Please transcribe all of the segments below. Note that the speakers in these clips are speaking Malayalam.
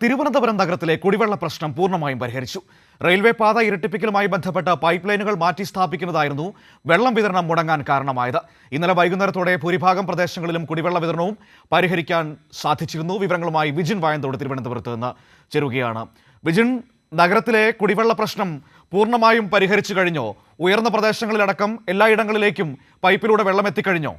തിരുവനന്തപുരം നഗരത്തിലെ കുടിവെള്ള പ്രശ്നം പൂർണ്ണമായും പരിഹരിച്ചു. റെയിൽവേ പാത ഇരട്ടിപ്പിക്കലുമായി ബന്ധപ്പെട്ട് പൈപ്പ് ലൈനുകൾ മാറ്റി സ്ഥാപിക്കുന്നതായിരുന്നു വെള്ളം വിതരണം മുടങ്ങാൻ കാരണമായത്. ഇന്നലെ വൈകുന്നേരത്തോടെ ഭൂരിഭാഗം പ്രദേശങ്ങളിലും കുടിവെള്ള വിതരണവും പരിഹരിക്കാൻ സാധിച്ചിരുന്നു. വിവരങ്ങളുമായി വിജിൻ വായന്തോട് തിരുവനന്തപുരത്ത് നിന്ന് ചേരുകയാണ്. വിജിൻ, നഗരത്തിലെ കുടിവെള്ള പ്രശ്നം പൂർണ്ണമായും പരിഹരിച്ചു കഴിഞ്ഞോ? ഉയർന്ന പ്രദേശങ്ങളിലടക്കം എല്ലായിടങ്ങളിലേക്കും പൈപ്പിലൂടെ വെള്ളം എത്തിക്കഴിഞ്ഞോ?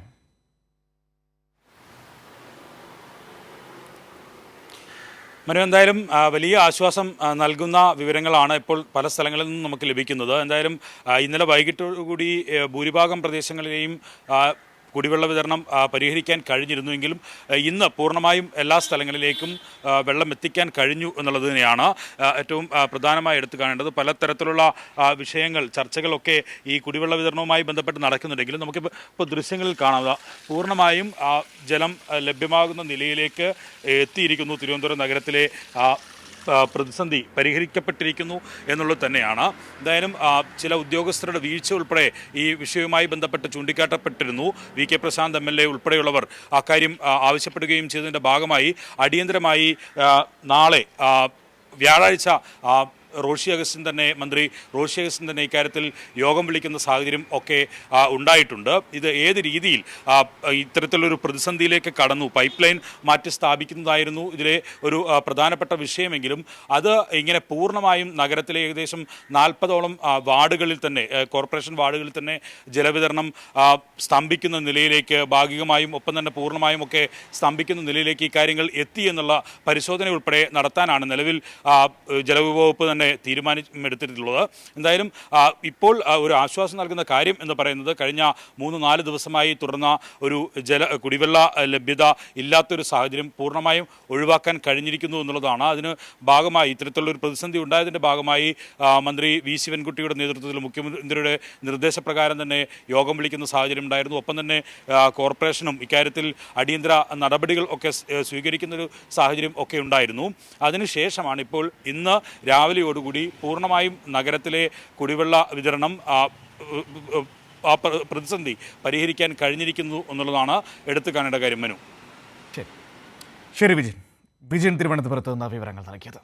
എന്തായാലും വലിയ ആശ്വാസം നൽകുന്ന വിവരങ്ങളാണ് ഇപ്പോൾ പല സ്ഥലങ്ങളിൽ നിന്നും നമുക്ക് ലഭിക്കുന്നത്. എന്തായാലും ഇന്നലെ വൈകിട്ടോടുകൂടി ഭൂരിഭാഗം പ്രദേശങ്ങളിലെയും കുടിവെള്ള വിതരണം പരിഹരിക്കാൻ കഴിഞ്ഞിരുന്നുവെങ്കിലും ഇന്ന് പൂർണ്ണമായും എല്ലാ സ്ഥലങ്ങളിലേക്കും വെള്ളം എത്തിക്കാൻ കഴിഞ്ഞു എന്നുള്ളത് തന്നെയാണ് ഏറ്റവും പ്രധാനമായി എടുത്തു കാണേണ്ടത്. പലതരത്തിലുള്ള വിഷയങ്ങൾ, ചർച്ചകളൊക്കെ ഈ കുടിവെള്ള വിതരണവുമായി ബന്ധപ്പെട്ട് നടക്കുന്നുണ്ടെങ്കിലും നമുക്കിപ്പോൾ ദൃശ്യങ്ങളിൽ കാണാം, പൂർണ്ണമായും ജലം ലഭ്യമാകുന്ന നിലയിലേക്ക് എത്തിയിരിക്കുന്നു. തിരുവനന്തപുരം നഗരത്തിലെ പ്രതിസന്ധി പരിഹരിക്കപ്പെട്ടിരിക്കുന്നു എന്നുള്ളത് തന്നെയാണ്. എന്തായാലും ചില ഉദ്യോഗസ്ഥരുടെ വീഴ്ച ഉൾപ്പെടെ ഈ വിഷയവുമായി ബന്ധപ്പെട്ട് ചൂണ്ടിക്കാട്ടപ്പെട്ടിരുന്നു. വി.കെ. പ്രശാന്ത് എം.എൽ.എ. ഉൾപ്പെടെയുള്ളവർ അക്കാര്യം ആവശ്യപ്പെടുകയും ചെയ്തതിൻ്റെ ഭാഗമായി അടിയന്തരമായി നാളെ വ്യാഴാഴ്ച മന്ത്രി റോഷി അഗസ്റ്റിൻ തന്നെ ഇക്കാര്യത്തിൽ യോഗം വിളിക്കുന്ന സാഹചര്യം ഒക്കെ ഉണ്ടായിട്ടുണ്ട്. ഇത് ഏത് രീതിയിൽ ഇത്തരത്തിലൊരു പ്രതിസന്ധിയിലേക്ക് കടന്നു, പൈപ്പ് ലൈൻ മാറ്റി സ്ഥാപിക്കുന്നതായിരുന്നു ഇതിലെ ഒരു പ്രധാനപ്പെട്ട വിഷയമെങ്കിലും അത് ഇങ്ങനെ പൂർണ്ണമായും നഗരത്തിലെ ഏകദേശം 40ഓളം വാർഡുകളിൽ തന്നെ, കോർപ്പറേഷൻ വാർഡുകളിൽ തന്നെ ജലവിതരണം സ്തംഭിക്കുന്ന നിലയിലേക്ക്, ഭാഗികമായും ഒപ്പം തന്നെ പൂർണ്ണമായും ഒക്കെ സ്തംഭിക്കുന്ന നിലയിലേക്ക് ഈ കാര്യങ്ങൾ എത്തി എന്നുള്ള പരിശോധന ഉൾപ്പെടെ നടത്താനാണ് നിലവിൽ ജലവിഭവ തന്നെ തീരുമാനമെടുത്തിട്ടുള്ളത്. എന്തായാലും ഇപ്പോൾ ഒരു ആശ്വാസം നൽകുന്ന കാര്യം എന്ന് പറയുന്നത് കഴിഞ്ഞ 3-4 ദിവസമായി തുടർന്ന ഒരു കുടിവെള്ള ലഭ്യത ഇല്ലാത്തൊരു സാഹചര്യം പൂർണ്ണമായും ഒഴിവാക്കാൻ കഴിഞ്ഞിരിക്കുന്നു എന്നുള്ളതാണ്. അതിന് ഭാഗമായി ഇത്തരത്തിലുള്ള ഒരു പ്രതിസന്ധി ഉണ്ടായതിൻ്റെ ഭാഗമായി മന്ത്രി വി ശിവൻകുട്ടിയുടെ നേതൃത്വത്തിൽ മുഖ്യമന്ത്രിയുടെ നിർദ്ദേശപ്രകാരം തന്നെ യോഗം വിളിക്കുന്ന സാഹചര്യം ഉണ്ടായിരുന്നു. ഒപ്പം തന്നെ കോർപ്പറേഷനും ഇക്കാര്യത്തിൽ അടിയന്തര നടപടികൾ ഒക്കെ സ്വീകരിക്കുന്നൊരു സാഹചര്യം ഒക്കെ ഉണ്ടായിരുന്നു. അതിനുശേഷമാണ് ഇപ്പോൾ ഇന്ന് രാവിലെയോടുകൂടി പൂർണ്ണമായും നഗരത്തിലെ കുടിവെള്ള വിതരണം പ്രതിസന്ധി പരിഹരിക്കാൻ കഴിഞ്ഞിരിക്കുന്നു എന്നുള്ളതാണ് എടുത്തു കാണേണ്ട കാര്യം. മനു. ശരി വിജിൻ തിരുവനന്തപുരത്ത് നിന്ന് വിവരങ്ങൾ നൽകിയത്.